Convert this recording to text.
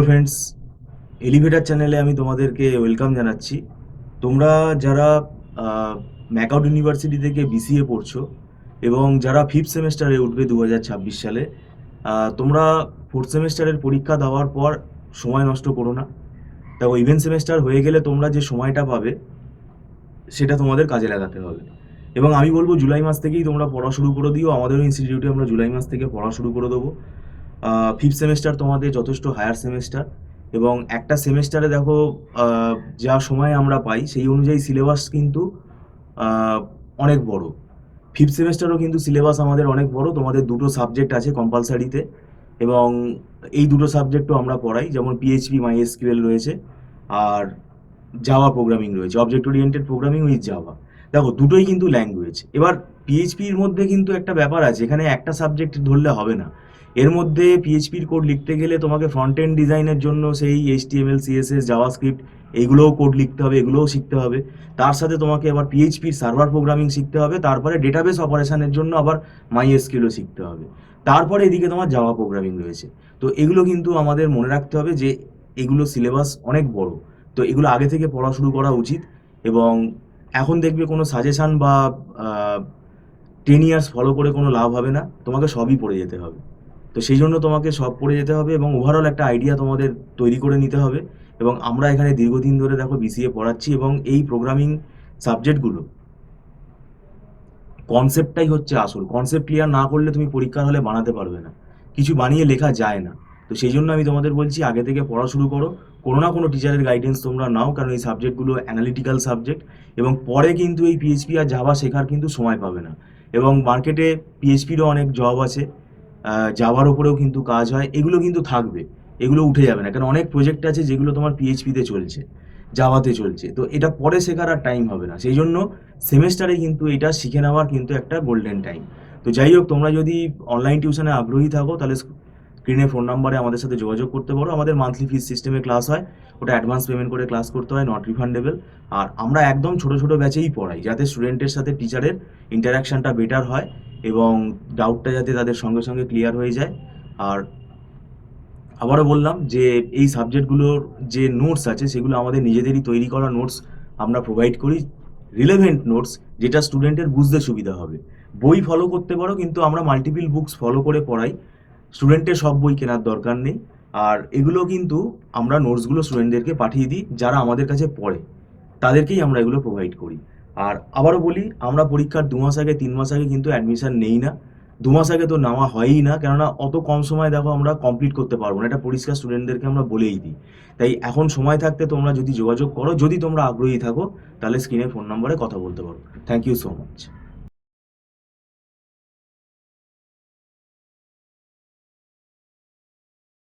Hello friends, elevator চ্যানেলে আমি তোমাদেরকে ওয়েলকাম জানাচ্ছি। তোমরা যারা ম্যাকআউট ইউনিভার্সিটি থেকে বিসিএ পড়ছো এবং যারা ফিফথ সেমেস্টারে উঠবে 2026 সালে, তোমরা ফোর্থ সেমেস্টারের পরীক্ষা দেওয়ার পর সময় নষ্ট করো না। দেখো, ইভেন্ট সেমেস্টার হয়ে গেলে তোমরা যে সময়টা পাবে সেটা তোমাদের কাজে লাগাতে হবে। এবং আমি বলবো জুলাই মাস থেকেই তোমরা পড়া শুরু করে দিও। আমাদেরও ইনস্টিটিউটে আমরা জুলাই মাস থেকে পড়া শুরু করে দেবো। ফিফথ সেমেস্টার তোমাদের যথেষ্ট হায়ার সেমেস্টার, এবং একটা সেমেস্টারে দেখো যা সময় আমরা পাই সেই অনুযায়ী সিলেবাস কিন্তু আহ, অনেক বড়। ফিফথ সেমেস্টারও কিন্তু সিলেবাস আমাদের অনেক বড়। তোমাদের দুটো সাবজেক্ট আছে কম্পালসারিতে, এবং এই দুটো সাবজেক্টও আমরা পড়াই, যেমন পিএইচপি মাই এসকিউএল রয়েছে, আর জাভা প্রোগ্রামিং রয়েছে, object oriented programming with Java. দেখো, দুটোই কিন্তু ল্যাঙ্গুয়েজ। এবার পিএইচপির মধ্যে কিন্তু একটা ব্যাপার আছে, এখানে একটা সাবজেক্ট ধরলে হবে না। এর মধ্যে পিএইচপির কোড লিখতে গেলে তোমাকে ফ্রন্ট এন্ড ডিজাইনের জন্য সেই এইচটিএমএল সিএসএস জাভাস্ক্রিপ্ট এইগুলোও কোড লিখতে হবে, এগুলোও শিখতে হবে। তার সাথে তোমাকে আবার পিএইচপির সার্ভার প্রোগ্রামিং শিখতে হবে, তারপরে ডেটাবেস অপারেশনের জন্য আবার মাই এসকিউএলও শিখতে হবে। তারপরে এদিকে তোমার জাভা প্রোগ্রামিং রয়েছে। তো এগুলো কিন্তু আমাদের মনে রাখতে হবে যে এগুলো সিলেবাস অনেক বড়। তো এগুলো আগে থেকে পড়া শুরু করা উচিত। এবং এখন দেখবে কোনো সাজেশান বা 10 ইয়ার্স ফলো করে কোনো লাভ হবে না, তোমাকে সবই পড়ে যেতে হবে। তো সেই জন্য তোমাকে সব পড়ে যেতে হবে এবং ওভারঅল একটা আইডিয়া তোমাদের তৈরি করে নিতে হবে। এবং আমরা এখানে দীর্ঘদিন ধরে দেখো বিসিএ পড়াচ্ছি, এবং এই প্রোগ্রামিং সাবজেক্টগুলো কনসেপ্টটাই হচ্ছে আসল। কনসেপ্ট ক্লিয়ার না করলে তুমি পরীক্ষার হলে বানাতে পারবে না, কিছু বানিয়ে লেখা যায় না। তো সেই জন্য আমি তোমাদের বলছি আগে থেকে পড়া শুরু করো, কোনো না কোনো টিচারের গাইডেন্স তোমরা নাও, কারণ এই সাবজেক্টগুলো অ্যানালিটিক্যাল সাবজেক্ট। এবং পরে কিন্তু এই পিএইচপি আর জাভা শেখার কিন্তু সময় পাবে না। এবং মার্কেটে পিএইচপিরও অনেক জব আছে, জাভার ওপরেও কিন্তু কাজ হয়, এগুলো কিন্তু থাকবে, এগুলো উঠে যাবে না। কারণ অনেক প্রজেক্ট আছে যেগুলো তোমার পিএইচপিতে চলছে, জাভাতে চলছে, তো এটা পরে শেখার আর টাইম হবে না। সেই জন্য সেমেস্টারে কিন্তু এটা শিখে নেওয়ার কিন্তু একটা গোল্ডেন টাইম। তো যাই হোক, তোমরা যদি অনলাইন টিউশনে আগ্রহী থাকো তাহলে স্ক্রিনে ফোন নাম্বারে আমাদের সাথে যোগাযোগ করতে পারো। আমাদের মান্থলি ফিস সিস্টেমে ক্লাস হয়, ওটা অ্যাডভান্স পেমেন্ট করে ক্লাস করতে হয়, নট রিফান্ডেবল। আর আমরা একদম ছোট ছোট ব্যাচেই পড়াই, যাতে স্টুডেন্টের সাথে টিচারের ইন্টারাকশনটা বেটার হয় এবং ডাউটটা যাতে তাদের সঙ্গে সঙ্গে ক্লিয়ার হয়ে যায়। আর আবারও বললাম যে এই সাবজেক্টগুলোর যে নোটস আছে সেগুলো আমাদের নিজেদেরই তৈরি করা নোটস আমরা প্রোভাইড করি, রিলেভেন্ট নোটস, যেটা স্টুডেন্টের বুঝতে সুবিধা হবে। বই ফলো করতে পারো, কিন্তু আমরা মাল্টিপল বুকস ফলো করে পড়াই, স্টুডেন্টের সব বই কেনার দরকার নেই। আর এগুলো কিন্তু আমরা নোটসগুলো স্টুডেন্টদেরকে পাঠিয়ে দিই, যারা আমাদের কাছে পড়ে তাদেরকেই আমরা এগুলো প্রোভাইড করি। আর আবারও বলি, আমরা পরীক্ষার 2 মাস আগে 3 মাস আগে কিন্তু অ্যাডমিশন নেই না। 2 মাস আগে তো নেওয়া হয়ই না, কেননা অত কম সময় দেখো আমরা কমপ্লিট করতে পারবো না, এটা পরিষ্কার স্টুডেন্টদেরকে আমরা বলেই দিই। তাই এখন সময় থাকতে তোমরা যদি যোগাযোগ করো, যদি তোমরা আগ্রহী থাকো, তাহলে স্ক্রিনে ফোন নম্বরে কথা বলতে পারো। Thank you so much.